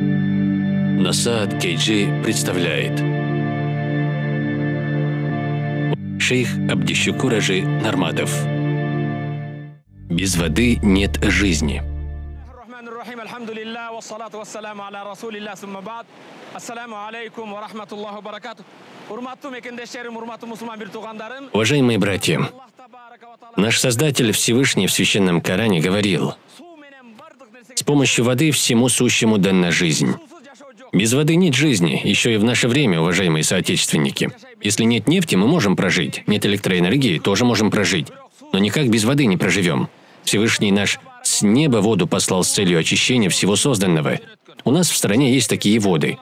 Насаад Кейджи представляет шейх Абдишукур Ажи Нарматов. Без воды нет жизни. Уважаемые братья, наш Создатель Всевышний в Священном Коране говорил: «С помощью воды всему сущему дана жизнь». Без воды нет жизни, еще и в наше время, уважаемые соотечественники. Если нет нефти, мы можем прожить, нет электроэнергии, тоже можем прожить. Но никак без воды не проживем. Всевышний наш с неба воду послал с целью очищения всего созданного. У нас в стране есть такие воды.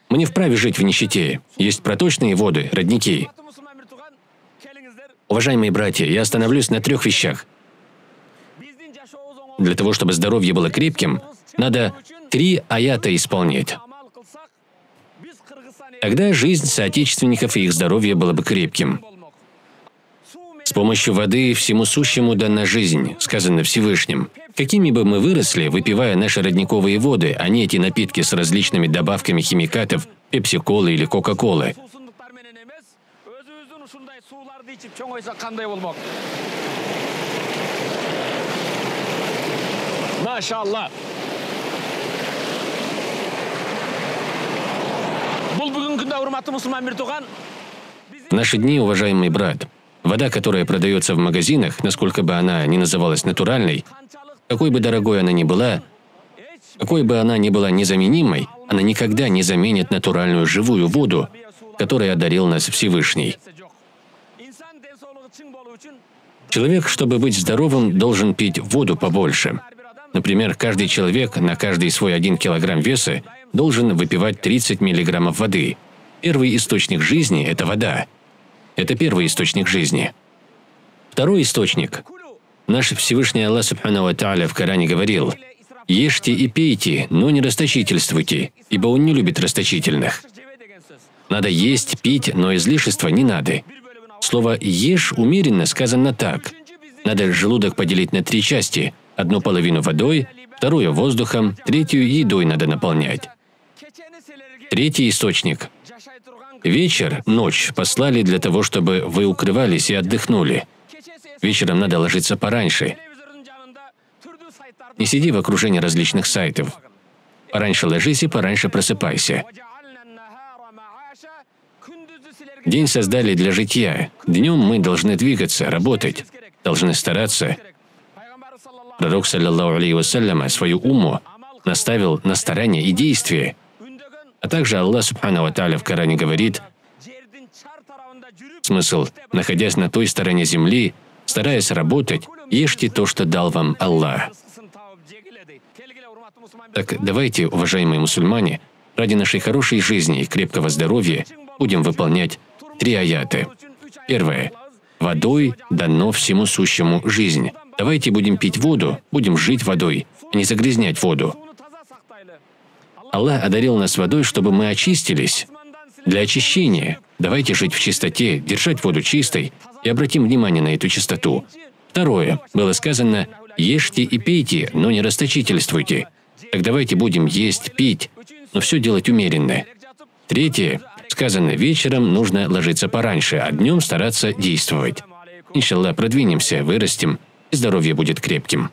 Мы не вправе жить в нищете. Есть проточные воды, родники. Уважаемые братья, я остановлюсь на 3 вещах. Для того, чтобы здоровье было крепким, надо 3 аята исполнять. Тогда жизнь соотечественников и их здоровье было бы крепким. С помощью воды всему сущему дана жизнь, сказано Всевышним. Какими бы мы выросли, выпивая наши родниковые воды, а не эти напитки с различными добавками химикатов, пепси-колы или кока-колы. Машаллах. В наши дни, уважаемый брат, вода, которая продается в магазинах, насколько бы она ни называлась натуральной, какой бы дорогой она ни была, какой бы она ни была незаменимой, она никогда не заменит натуральную живую воду, которой одарил нас Всевышний. Человек, чтобы быть здоровым, должен пить воду побольше. Например, каждый человек на каждый свой 1 килограмм веса должен выпивать 30 миллиграммов воды. Первый источник жизни – это вода. Это первый источник жизни. Второй источник. Наш Всевышний Аллах Субхану ва Тааля в Коране говорил: «Ешьте и пейте, но не расточительствуйте, ибо Он не любит расточительных». Надо есть, пить, но излишества не надо. Слово «ешь» умеренно сказано так. Надо желудок поделить на 3 части. 1 половину водой, 2 воздухом, 3 едой надо наполнять. 3 источник. Вечер, ночь послали для того, чтобы вы укрывались и отдохнули. Вечером надо ложиться пораньше. Не сиди в окружении различных сайтов. Пораньше ложись и пораньше просыпайся. День создали для житья. Днем мы должны двигаться, работать, должны стараться. Пророк, саллаллаху алейхи вассаляма, свою умму наставил на старание и действие. А также Аллах Субхану ва Тааля в Коране говорит: смысл, находясь на той стороне земли, стараясь работать, ешьте то, что дал вам Аллах. Так давайте, уважаемые мусульмане, ради нашей хорошей жизни и крепкого здоровья будем выполнять 3 аяты. Первое. Водой дано всему сущему жизнь. Давайте будем пить воду, будем жить водой, а не загрязнять воду. Аллах одарил нас водой, чтобы мы очистились. Для очищения давайте жить в чистоте, держать воду чистой и обратим внимание на эту чистоту. Второе. Было сказано: «Ешьте и пейте, но не расточительствуйте». Так давайте будем есть, пить, но все делать умеренно. Третье. Сказано: вечером нужно ложиться пораньше, а днем стараться действовать. Иншаллах, продвинемся, вырастем, и здоровье будет крепким.